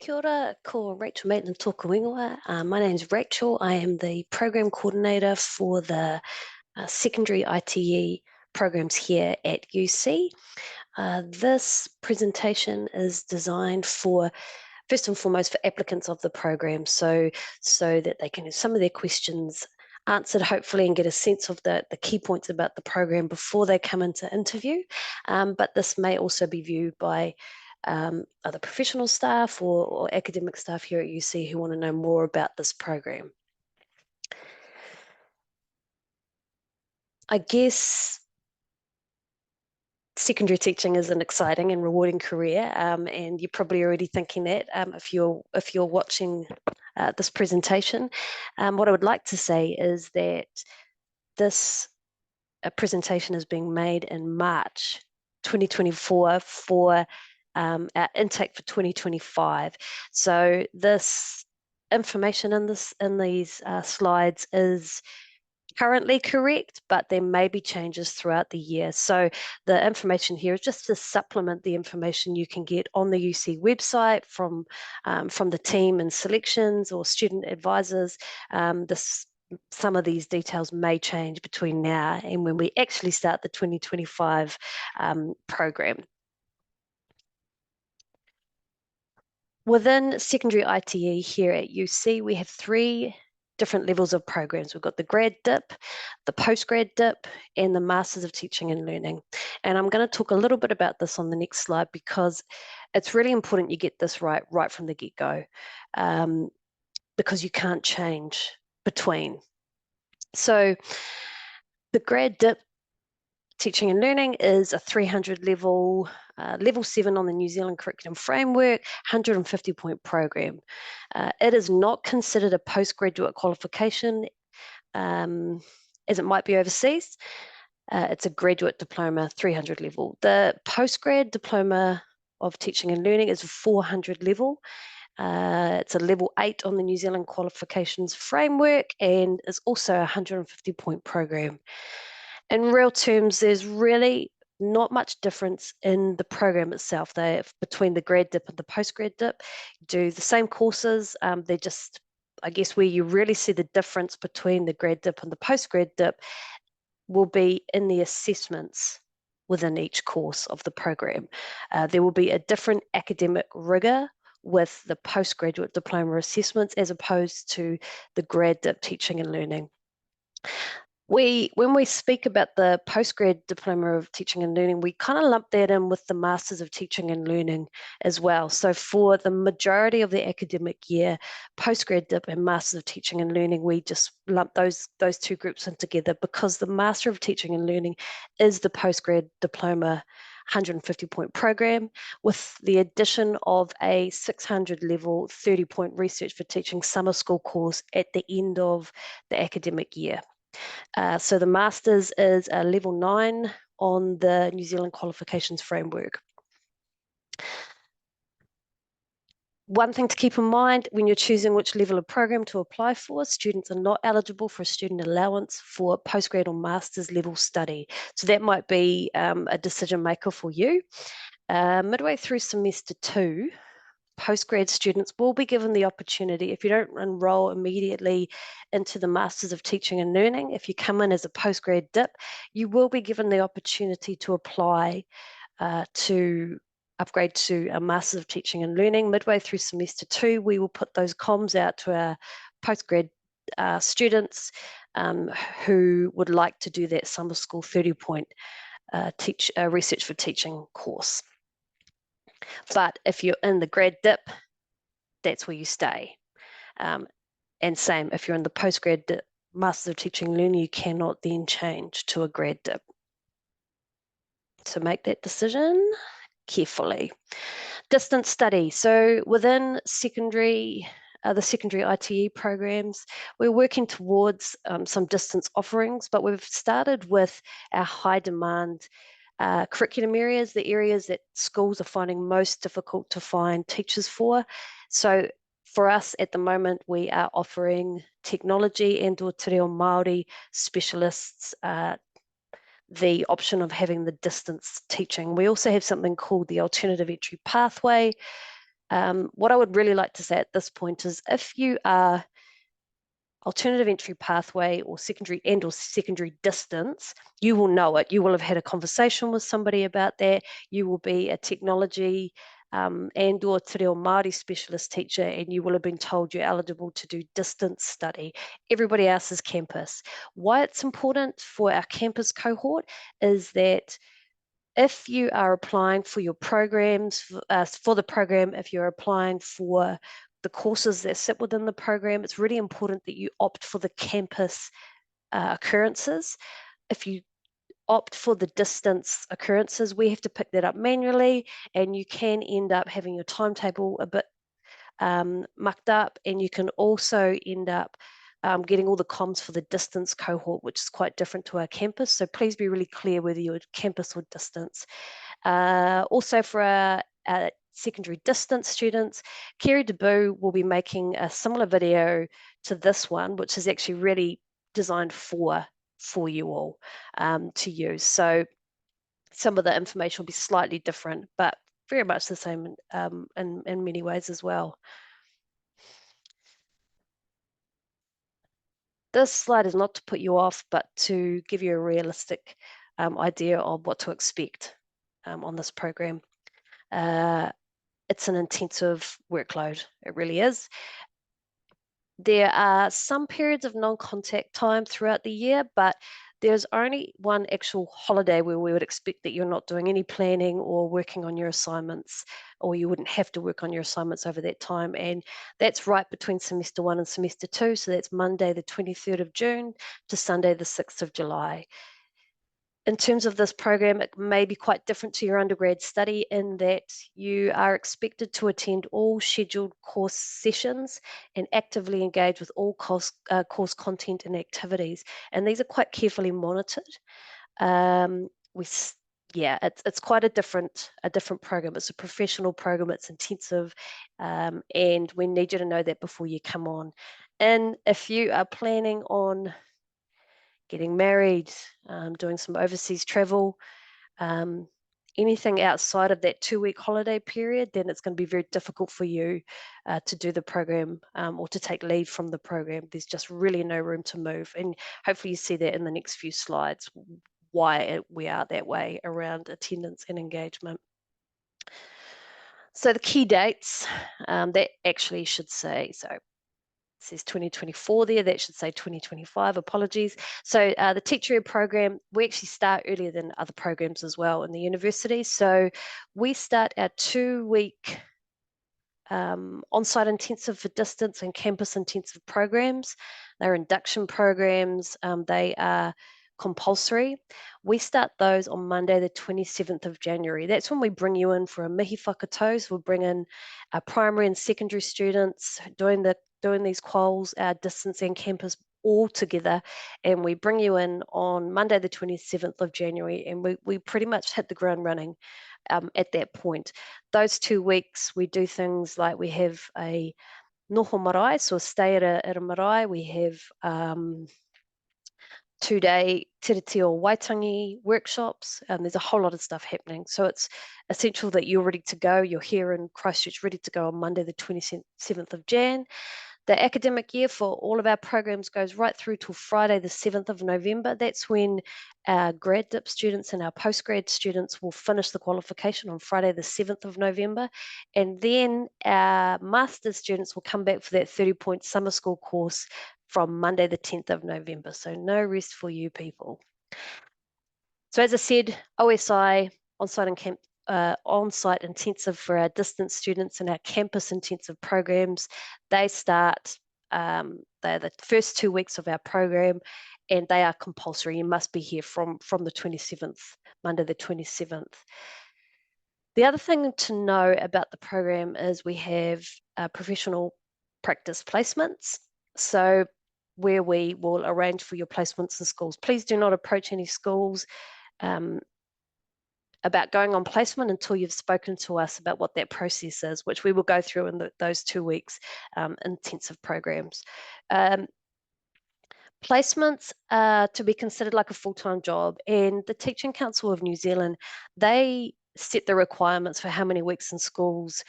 Kia ora, ko Rachel Maitland tōku ingoa. My name is Rachel. I am the program coordinator for the secondary ITE programs here at UC. This presentation is designed for, first and foremost, for applicants of the program, so that they can have some of their questions answered, hopefully, and get a sense of the key points about the program before they come into interview. But this may also be viewed by other professional staff or academic staff here at UC who want to know more about this program. I guess secondary teaching is an exciting and rewarding career, and you're probably already thinking that if you're watching this presentation. What I would like to say is that this presentation is being made in March 2024 for our intake for 2025. So this information in these slides is currently correct, but there may be changes throughout the year. So the information here is just to supplement the information you can get on the UC website from the team and selections or student advisors. Some of these details may change between now and when we actually start the 2025 program. Within secondary ITE here at UC, we have three different levels of programs. We've got the grad dip, the postgrad dip, and the Masters of Teaching and Learning. And I'm going to talk a little bit about this on the next slide because it's really important you get this right from the get-go, because you can't change between. So the grad dip Teaching and Learning is a 300 level, level 7 on the New Zealand Curriculum Framework, 150-point program. It is not considered a postgraduate qualification as it might be overseas. It's a graduate diploma, 300 level. The postgrad diploma of Teaching and Learning is 400 level. It's a level 8 on the New Zealand Qualifications Framework and is also a 150-point program. In real terms, there's really not much difference in the program itself. They're between the grad dip and the postgrad dip, do the same courses. They're just, I guess, where you really see the difference between the grad dip and the postgrad dip will be in the assessments within each course of the program. There will be a different academic rigor with the postgraduate diploma assessments as opposed to the grad dip Teaching and Learning. When we speak about the postgrad diploma of Teaching and Learning, we kind of lump that in with the Masters of Teaching and Learning as well. So for the majority of the academic year, postgrad dip and Masters of Teaching and Learning, we just lump those two groups in together because the Master of Teaching and Learning is the postgrad diploma 150-point program with the addition of a 600 level 30-point research for teaching summer school course at the end of the academic year. So the Masters is a level 9 on the New Zealand Qualifications Framework. One thing to keep in mind when you're choosing which level of program to apply for, students are not eligible for a student allowance for postgrad or master's level study. So that might be a decision maker for you. Midway through semester 2, postgrad students will be given the opportunity, if you don't enroll immediately into the Masters of Teaching and Learning, if you come in as a postgrad dip, you will be given the opportunity to apply to upgrade to a Masters of Teaching and Learning. Midway through semester 2, we will put those comms out to our postgrad students who would like to do that summer school 30-point research for teaching course. But if you're in the grad dip, that's where you stay. And same, if you're in the postgrad dip, Masters of Teaching and Learning, you cannot then change to a grad dip. So make that decision carefully. Distance study. So within secondary, the secondary ITE programs, we're working towards some distance offerings, but we've started with our high demand curriculum areas, the areas that schools are finding most difficult to find teachers for. So for us at the moment, we are offering technology and or te reo Māori specialists the option of having the distance teaching. We also have something called the alternative entry pathway, What I would really like to say at this point is if you are alternative entry pathway or secondary distance, you will know it. You will have had a conversation with somebody about that. You will be a technology and or te reo Māori specialist teacher, and you will have been told you're eligible to do distance study. Everybody else is campus. Why it's important for our campus cohort is that if you are applying for your programs, for the program, if you're applying for the courses that sit within the program, it's really important that you opt for the campus occurrences. If you opt for the distance occurrences, we have to pick that up manually, and you can end up having your timetable a bit mucked up, and you can also end up getting all the comms for the distance cohort, which is quite different to our campus. So please be really clear whether you're campus or distance. Also for our secondary distance students, Kerry DeBoo will be making a similar video to this one, which is actually really designed for you all to use. So some of the information will be slightly different, but very much the same in many ways as well. This slide is not to put you off, but to give you a realistic idea of what to expect on this program. It's an intensive workload. It really is. There are some periods of non-contact time throughout the year, but there's only one actual holiday where we would expect that you're not doing any planning or working on your assignments, or you wouldn't have to work on your assignments over that time. And that's right between semester 1 and semester 2. So that's Monday, the 23rd of June to Sunday, the 6th of July. In terms of this program, it may be quite different to your undergrad study in that you are expected to attend all scheduled course sessions and actively engage with all course content and activities. And these are quite carefully monitored. It's quite a different program. It's a professional program. It's intensive, and we need you to know that before you come on. And if you are planning on getting married, doing some overseas travel, anything outside of that 2-week holiday period, then it's going to be very difficult for you to do the program or to take leave from the program. There's just really no room to move. And hopefully you see that in the next few slides, why we are that way around attendance and engagement. So the key dates, that actually should say, so it says 2024 there, that should say 2025, apologies. So the teacher program, we actually start earlier than other programs as well in the university. So we start our 2-week on-site intensive for distance and campus intensive programs. They're induction programs. They are compulsory. We start those on Monday, the 27th of January. That's when we bring you in for a mihi whakatau. So we'll bring in our primary and secondary students doing these quals, our distance and campus all together, and we bring you in on Monday, the 27th of January, and we pretty much hit the ground running at that point. Those 2 weeks, we do things like we have a noho marae, so a stay at a marae. We have 2-day Tiritio Waitangi workshops. There's a whole lot of stuff happening. So it's essential that you're ready to go. You're here in Christchurch, ready to go on Monday, the 27th of Jan. The academic year for all of our programs goes right through till Friday, the 7th of November. That's when our grad dip students and our postgrad students will finish the qualification on Friday, the 7th of November. And then our master's students will come back for that 30-point summer school course from Monday, the 10th of November. So no rest for you people. So as I said, OSI, on-site intensive for our distance students and our campus intensive programs, they start, they're the first 2 weeks of our program, and they are compulsory. You must be here from the 27th, Monday the 27th. The other thing to know about the program is we have professional practice placements. So where we will arrange for your placements in schools. Please do not approach any schools about going on placement until you've spoken to us about what that process is, which we will go through in those 2 weeks intensive programs. Placements are to be considered like a full-time job, and the Teaching Council of New Zealand, they set the requirements for how many weeks in schools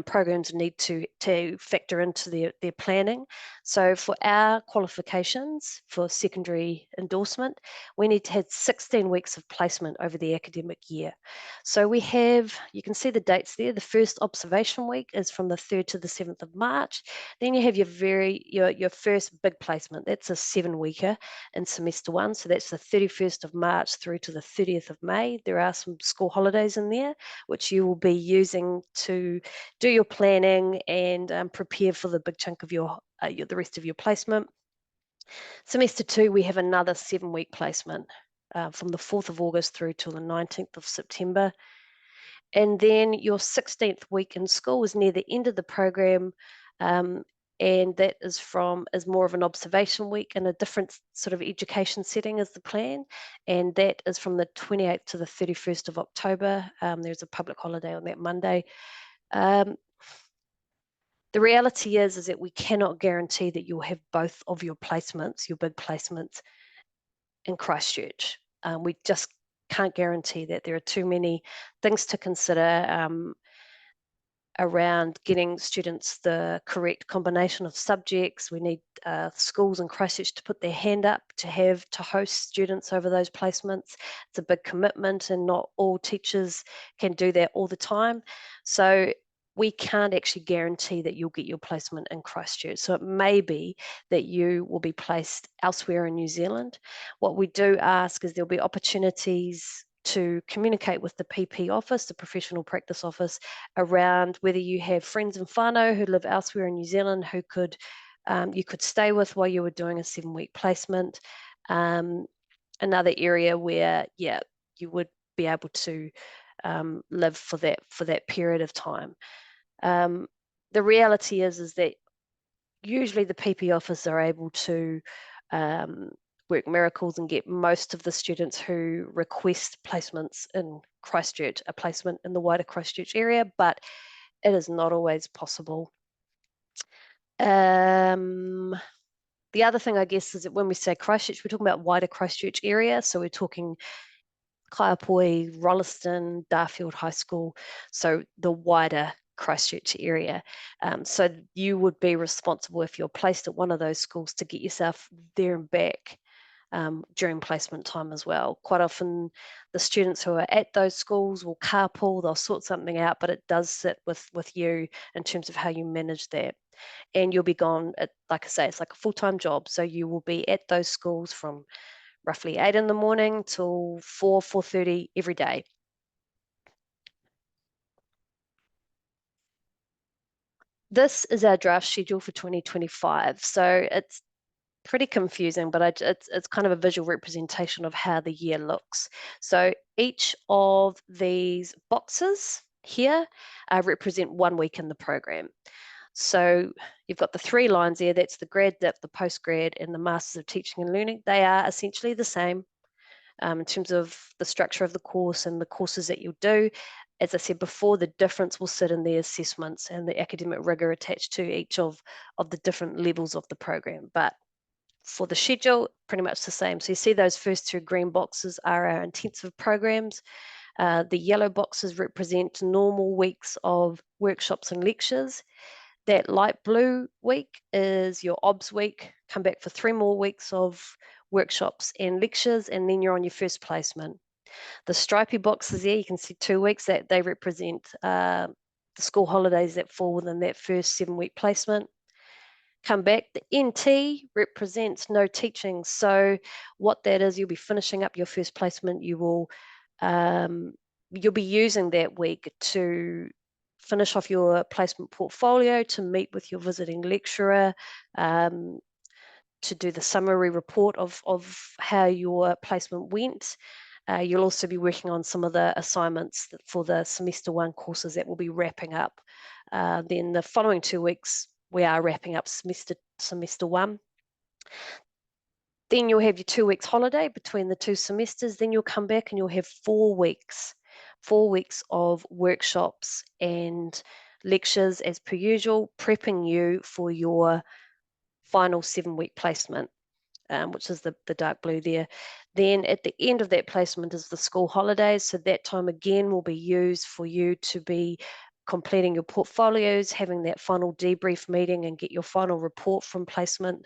programs need to factor into their planning. So for our qualifications for secondary endorsement, we need to have 16 weeks of placement over the academic year. So we have, you can see the dates there. The first observation week is from the 3rd to the 7th of March. Then you have your first big placement. That's a 7-weeker in semester 1. So that's the 31st of March through to the 30th of May. There are some school holidays in there, which you will be using to do your planning and prepare for the big chunk of the rest of your placement. Semester 2, we have another 7-week placement from the 4th of August through till the 19th of September. And then your 16th week in school is near the end of the program, and that is more of an observation week in a different sort of education setting as the plan, and that is from the 28th to the 31st of October. There's a public holiday on that Monday. The reality is that we cannot guarantee that you'll have both of your placements, your big placements, in Christchurch. We just can't guarantee that. There are too many things to consider around getting students the correct combination of subjects. We need schools in Christchurch to put their hand up to host students over those placements. It's a big commitment, and not all teachers can do that all the time. So we can't actually guarantee that you'll get your placement in Christchurch. So it may be that you will be placed elsewhere in New Zealand. What we do ask is there'll be opportunities to communicate with the PP office, the professional practice office, around whether you have friends and whānau who live elsewhere in New Zealand who you could stay with while you were doing a 7-week placement. Another area where, you would be able to live for that period of time. The reality is that usually the PP office are able to work miracles and get most of the students who request placements in Christchurch a placement in the wider Christchurch area, but it is not always possible. The other thing, I guess, is that when we say Christchurch, we're talking about wider Christchurch area. So we're talking Kaiapoi, Rolleston, Darfield High School, so the wider Christchurch area. So you would be responsible, if you're placed at one of those schools, to get yourself there and back during placement time as well. Quite often the students who are at those schools will carpool, they'll sort something out, but it does sit with you in terms of how you manage that. And you'll be gone like I say, it's like a full-time job. So you will be at those schools from roughly 8 in the morning till 4:30 every day. This is our draft schedule for 2025. So it's pretty confusing, but it's kind of a visual representation of how the year looks. So each of these boxes here represent 1 week in the program. So you've got the 3 lines there. That's the grad dip, the postgrad, and the Masters of Teaching and Learning. They are essentially the same in terms of the structure of the course and the courses that you'll do. As I said before, the difference will sit in the assessments and the academic rigor attached to each of the different levels of the program. But for the schedule, pretty much the same. So you see those first 2 green boxes are our intensive programs. The yellow boxes represent normal weeks of workshops and lectures. That light blue week is your OBS week. Come back for 3 more weeks of workshops and lectures, and then you're on your first placement. The stripy boxes there, you can see 2 weeks, that they represent the school holidays that fall within that first 7-week placement. Come back, the NT represents no teaching. So what that is, you'll be finishing up your first placement. You'll be using that week to finish off your placement portfolio, to meet with your visiting lecturer, to do the summary report of how your placement went. You'll also be working on some of the assignments for the semester 1 courses that will be wrapping up. Then the following 2 weeks, we are wrapping up semester 1. Then you'll have your 2 weeks holiday between the 2 semesters. Then you'll come back and you'll have 4 weeks of workshops and lectures as per usual, prepping you for your final 7-week placement, which is the dark blue there. Then at the end of that placement is the school holidays. So that time again will be used for you to be completing your portfolios, having that final debrief meeting and get your final report from placement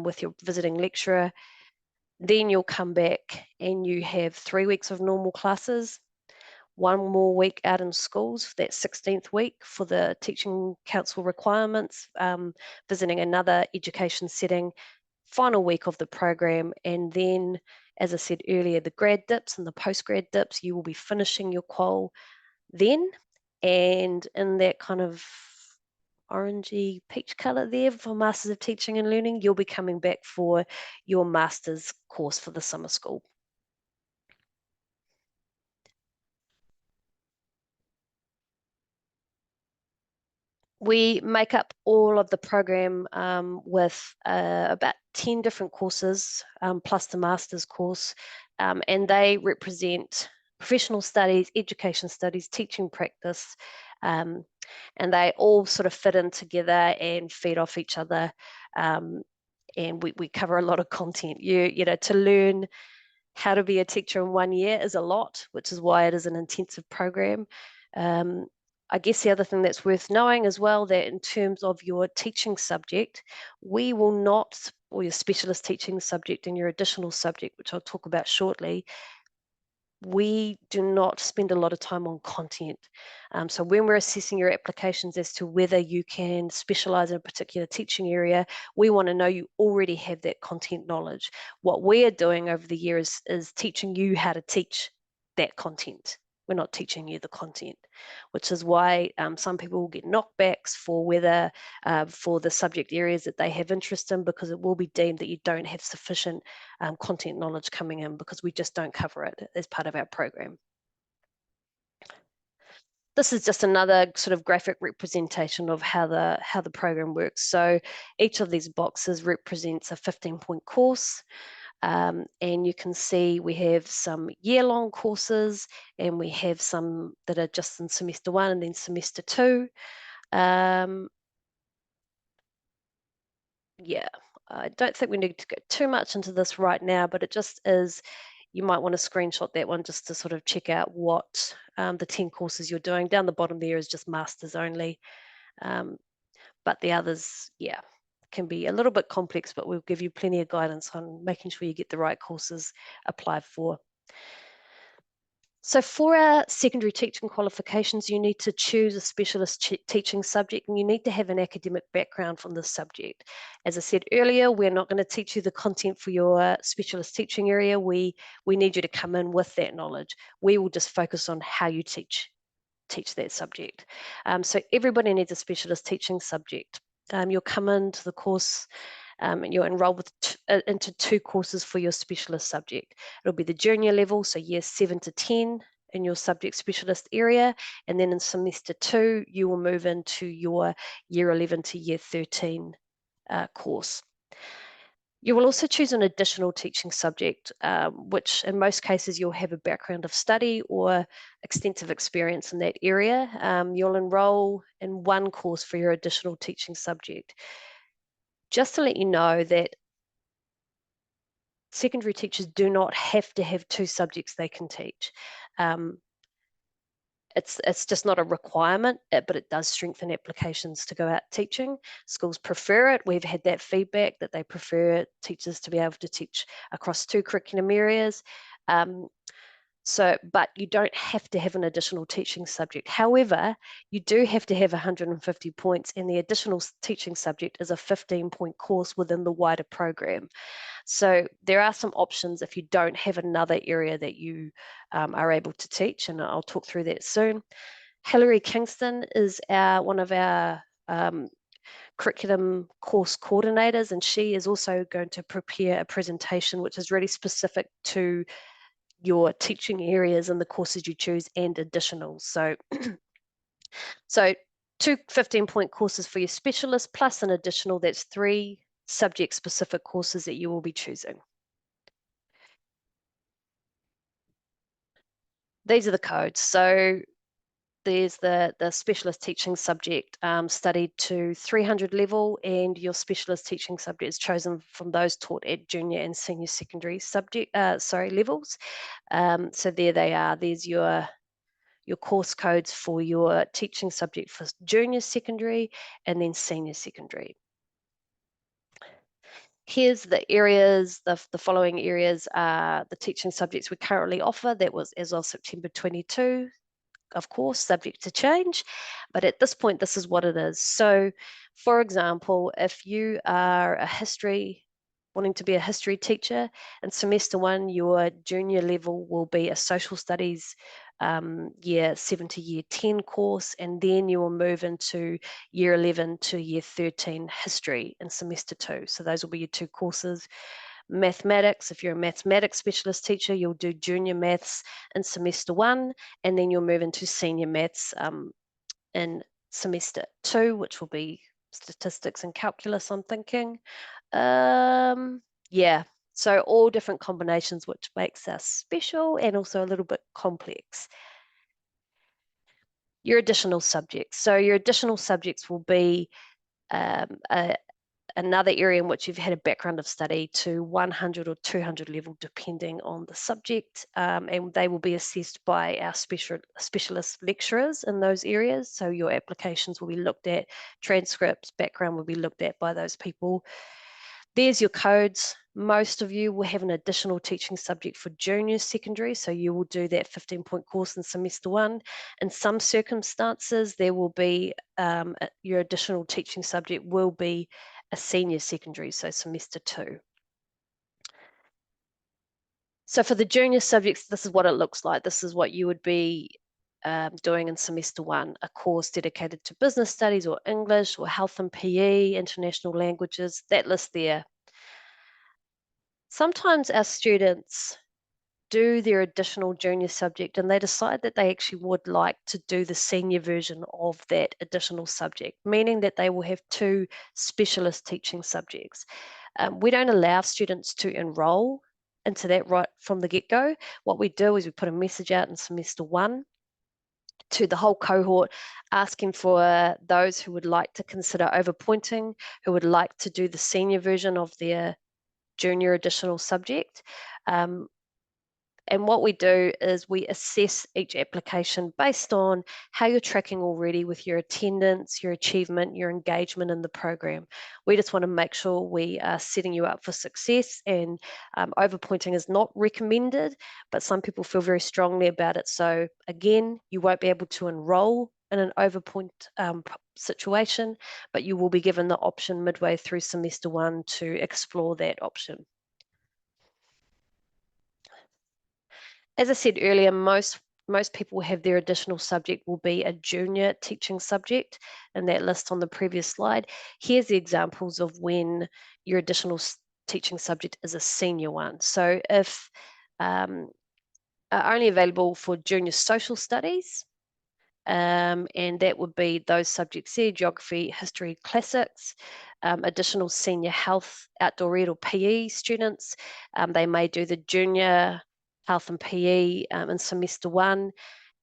with your visiting lecturer. Then you'll come back and you have 3 weeks of normal classes, 1 more week out in schools, that 16th week for the teaching council requirements, visiting another education setting, final week of the program, and then, as I said earlier, the grad dips and the post-grad dips, you will be finishing your qual then, and in that kind of orangey peach colour there for Masters of Teaching and Learning, you'll be coming back for your Masters course for the summer school. We make up all of the program with about 10 different courses, plus the Masters course, and they represent professional studies, education studies, teaching practice, and they all sort of fit in together and feed off each other. And we cover a lot of content. You know, to learn how to be a teacher in 1 year is a lot, which is why it is an intensive program. I guess the other thing that's worth knowing as well, that in terms of your teaching subject, we will not, or your specialist teaching subject and your additional subject, which I'll talk about shortly, we do not spend a lot of time on content. So when we're assessing your applications as to whether you can specialize in a particular teaching area, we want to know you already have that content knowledge. What we are doing over the years is teaching you how to teach that content. We're not teaching you the content, which is why some people will get knockbacks for whether for the subject areas that they have interest in, because it will be deemed that you don't have sufficient content knowledge coming in, because we just don't cover it as part of our program. This is just another sort of graphic representation of how the program works. So each of these boxes represents a 15-point course. And you can see we have some year-long courses, and we have some that are just in semester 1 and then semester 2. Yeah, I don't think we need to go too much into this right now, but it just is, you might want to screenshot that one just to sort of check out what the 10 courses you're doing. Down the bottom there is just masters only, but the others, yeah, can be a little bit complex, but we'll give you plenty of guidance on making sure you get the right courses applied for. So for our secondary teaching qualifications, you need to choose a specialist teaching subject, and you need to have an academic background from this subject. As I said earlier, we're not going to teach you the content for your specialist teaching area. We need you to come in with that knowledge. We will just focus on how you teach that subject. So everybody needs a specialist teaching subject. You'll come into the course and you'll enroll into 2 courses for your specialist subject. It'll be the junior level, so years 7 to 10 in your subject specialist area, and then in semester 2 you will move into your year 11 to year 13 course. You will also choose an additional teaching subject, which in most cases you'll have a background of study or extensive experience in that area. You'll enroll in 1 course for your additional teaching subject. Just to let you know that secondary teachers do not have to have 2 subjects they can teach. It's just not a requirement, but it does strengthen applications to go out teaching. Schools prefer it. We've had that feedback that they prefer teachers to be able to teach across 2 curriculum areas. But you don't have to have an additional teaching subject. However, you do have to have 150 points, and the additional teaching subject is a 15-point course within the wider program. So there are some options if you don't have another area that you are able to teach, and I'll talk through that soon. Hilary Kingston is one of our curriculum course coordinators, and she is also going to prepare a presentation which is really specific to your teaching areas and the courses you choose and additionals. So 2 15-point courses for your specialist plus an additional, that's 3 subject-specific courses that you will be choosing. These are the codes. So there's the specialist teaching subject studied to 300 level, and your specialist teaching subject is chosen from those taught at junior and senior secondary levels. So there they are. There's your your course codes for your teaching subject for junior secondary and then senior secondary. Here's the areas, the following areas are the teaching subjects we currently offer. That was as of September 22, of course, subject to change. But at this point, this is what it is. So, for example, if you are wanting to be a history teacher, in semester 1, your junior level will be a social studies year 7 to year 10 course, and then you will move into year 11 to year 13 history in semester 2. So those will be your 2 courses. Mathematics, if you're a mathematics specialist teacher, you'll do junior maths in semester 1, and then you'll move into senior maths in semester 2, which will be statistics and calculus, I'm thinking. Yeah, so all different combinations, which makes us special and also a little bit complex. Your additional subjects. So your additional subjects will be another area in which you've had a background of study to 100 or 200 level, depending on the subject, and they will be assessed by our specialist lecturers in those areas. So your applications will be looked at, transcripts, background will be looked at by those people. There's your codes. Most of you will have an additional teaching subject for junior secondary, so you will do that 15-point course in semester 1. In some circumstances, there will be your additional teaching subject will be a senior secondary, so semester 2. So for the junior subjects, this is what it looks like. This is what you would be doing in semester 1, a course dedicated to business studies or English or health and PE, international languages, that list there. Sometimes our students do their additional junior subject and they decide that they actually would like to do the senior version of that additional subject, meaning that they will have 2 specialist teaching subjects. We don't allow students to enroll into that right from the get-go. What we do is we put a message out in semester 1 to the whole cohort, asking for those who would like to consider overpointing, who would like to do the senior version of their junior additional subject. And what we do is we assess each application based on how you're tracking already with your attendance, your achievement, your engagement in the program. We just want to make sure we are setting you up for success, and overpointing is not recommended, but some people feel very strongly about it. So again, you won't be able to enroll in an overpoint situation, but you will be given the option midway through semester 1 to explore that option. As I said earlier, most people have their additional subject will be a junior teaching subject, and that list on the previous slide. Here's the examples of when your additional teaching subject is a senior one. So if are only available for junior social studies, and that would be those subjects there: geography, history, classics. Additional senior health, outdoor ed or PE students, they may do the junior health and PE in semester 1,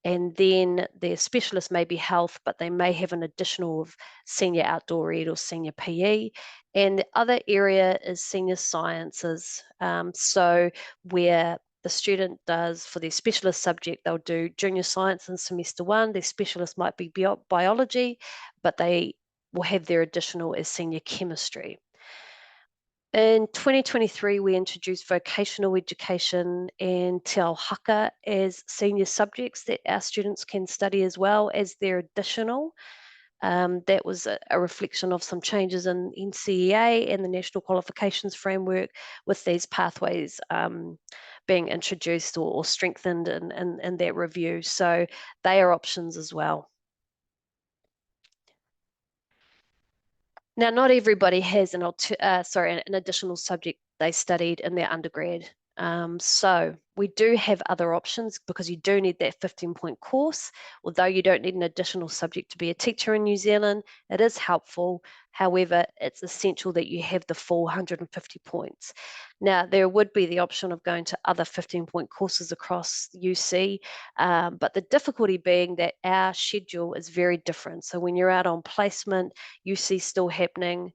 and then their specialist may be health, but they may have an additional of senior outdoor ed or senior PE. And the other area is senior sciences. So where the student does, for their specialist subject, they'll do junior science in semester 1. Their specialist might be biology, but they will have their additional as senior chemistry. In 2023, we introduced vocational education and te ao haka as senior subjects that our students can study as well as their additional. That was a reflection of some changes in NCEA and the National Qualifications Framework, with these pathways being introduced or strengthened in that review. So they are options as well. Now, not everybody has an additional subject they studied in their undergrad. So we do have other options, because you do need that 15-point course. Although you don't need an additional subject to be a teacher in New Zealand, it is helpful. However, it's essential that you have the full 150 points. Now, there would be the option of going to other 15-point courses across UC, but the difficulty being that our schedule is very different. So when you're out on placement, UC still happening.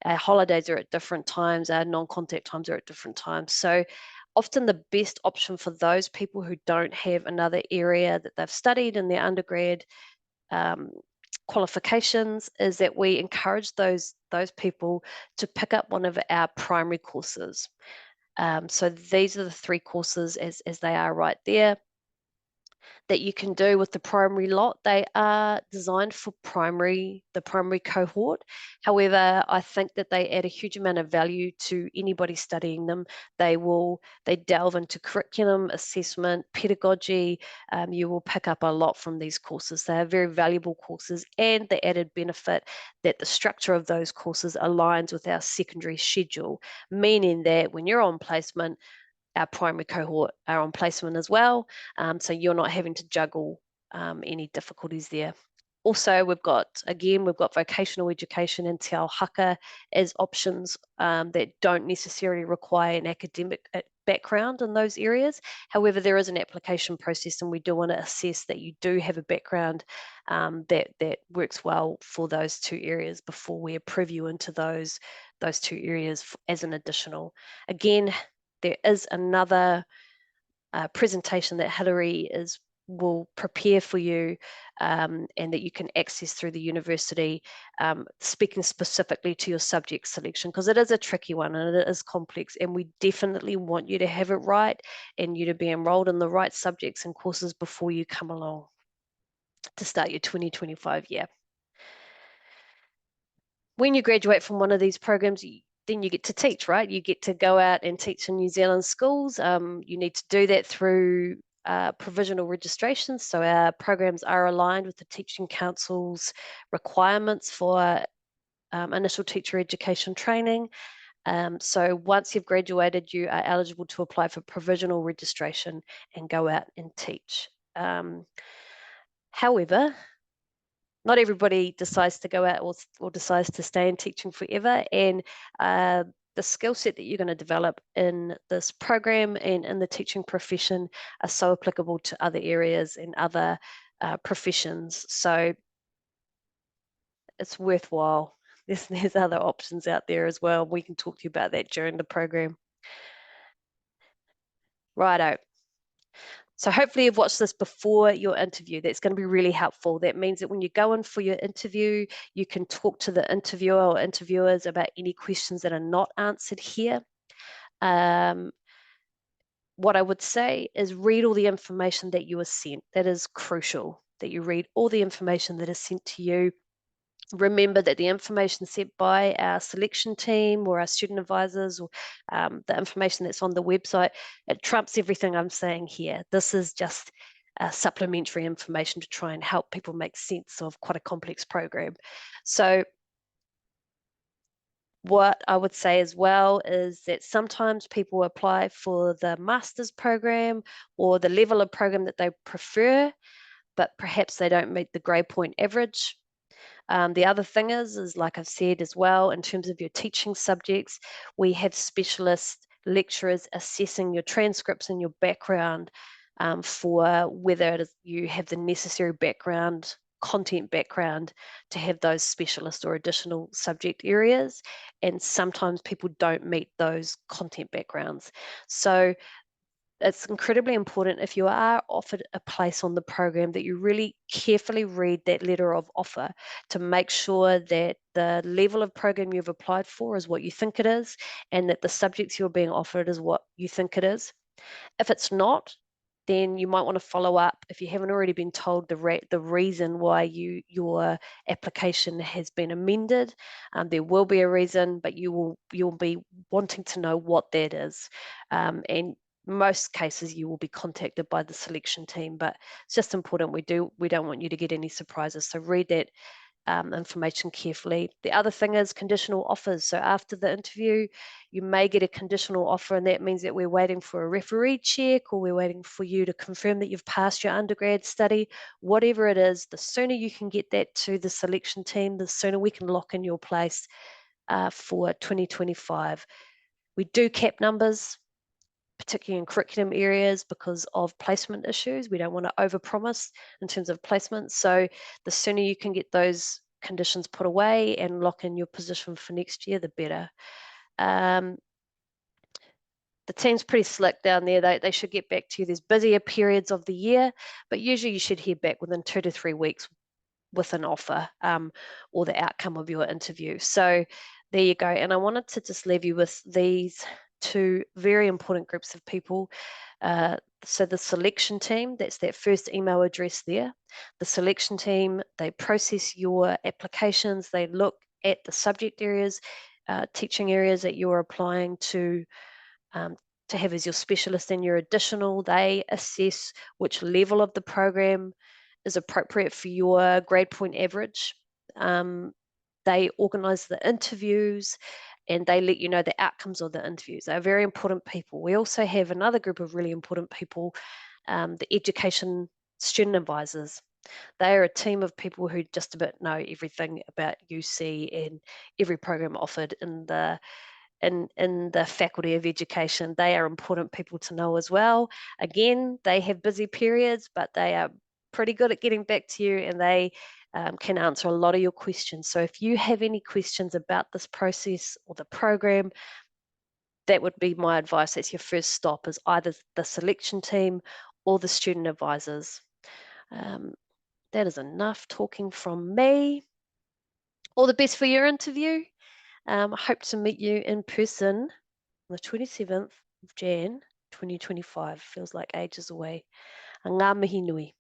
Our holidays are at different times, our non-contact times are at different times. So Often the best option for those people who don't have another area that they've studied in their undergrad qualifications is that we encourage those people to pick up one of our primary courses. So these are the 3 courses as they are right there that you can do with the primary lot. They are designed for the primary cohort. However, I think that they add a huge amount of value to anybody studying them. They delve into curriculum, assessment, pedagogy. You will pick up a lot from these courses. They are very valuable courses, and the added benefit that the structure of those courses aligns with our secondary schedule, meaning that when you're on placement, our primary cohort are on placement as well. So you're not having to juggle any difficulties there. Also, we've got vocational education and te ao haka as options that don't necessarily require an academic background in those areas. However, there is an application process, and we do want to assess that you do have a background that works well for those 2 areas before we approve you into those 2 areas as an additional. Again, there is another presentation that Hilary will prepare for you and that you can access through the university, speaking specifically to your subject selection, because it is a tricky one and it is complex, and we definitely want you to have it right and you to be enrolled in the right subjects and courses before you come along to start your 2025 year. When you graduate from one of these programs, then you get to teach, right? You get to go out and teach in New Zealand schools. You need to do that through provisional registration. So our programs are aligned with the Teaching Council's requirements for initial teacher education training. So once you've graduated, you are eligible to apply for provisional registration and go out and teach. However, not everybody decides to go out or decides to stay in teaching forever. And the skill set that you're going to develop in this program and in the teaching profession are so applicable to other areas and other professions. So it's worthwhile. There's other options out there as well. We can talk to you about that during the program. Righto. So hopefully you've watched this before your interview. That's going to be really helpful. That means that when you go in for your interview, you can talk to the interviewer or interviewers about any questions that are not answered here. What I would say is read all the information that you are sent. That is crucial, that you read all the information that is sent to you. Remember that the information sent by our selection team or our student advisors, or the information that's on the website, it trumps everything I'm saying here. This is just supplementary information to try and help people make sense of quite a complex program. So what I would say as well is that sometimes people apply for the master's program or the level of program that they prefer, but perhaps they don't meet the grade point average. The other thing is like I've said as well, in terms of your teaching subjects, we have specialist lecturers assessing your transcripts and your background for whether it is you have the necessary content background to have those specialist or additional subject areas. And sometimes people don't meet those content backgrounds. So it's incredibly important, if you are offered a place on the program, that you really carefully read that letter of offer to make sure that the level of program you've applied for is what you think it is, and that the subjects you're being offered is what you think it is. If it's not, then you might want to follow up if you haven't already been told the reason why your application has been amended. There will be a reason, but you'll be wanting to know what that is. And most cases you will be contacted by the selection team, but it's just important. We don't want you to get any surprises. So read that information carefully. The other thing is conditional offers. So after the interview, you may get a conditional offer, and that means that we're waiting for a referee check, or we're waiting for you to confirm that you've passed your undergrad study. Whatever it is, the sooner you can get that to the selection team, the sooner we can lock in your place for 2025. We do cap numbers, particularly in curriculum areas, because of placement issues. We don't want to overpromise in terms of placement. So the sooner you can get those conditions put away and lock in your position for next year, the better. the team's pretty slick down there. They should get back to you. There's busier periods of the year, but usually you should hear back within 2 to 3 weeks with an offer, or the outcome of your interview. So there you go. And I wanted to just leave you with these two very important groups of people. So the selection team, that's that first email address there. The selection team, they process your applications. They look at the subject areas, teaching areas that you're applying to have as your specialist and your additional. They assess which level of the program is appropriate for your grade point average. They organise the interviews, and they let you know the outcomes of the interviews. They're very important people. We also have another group of really important people, the education student advisors. They are a team of people who just about know everything about UC and every program offered in the Faculty of Education. They are important people to know as well. Again, they have busy periods, but they are pretty good at getting back to you, and they can answer a lot of your questions. So if you have any questions about this process or the program, that would be my advice. That's your first stop, is either the selection team or the student advisors. That is enough talking from me. All the best for your interview. I hope to meet you in person on the 27th of Jan 2025. Feels like ages away. Ngā mihi nui.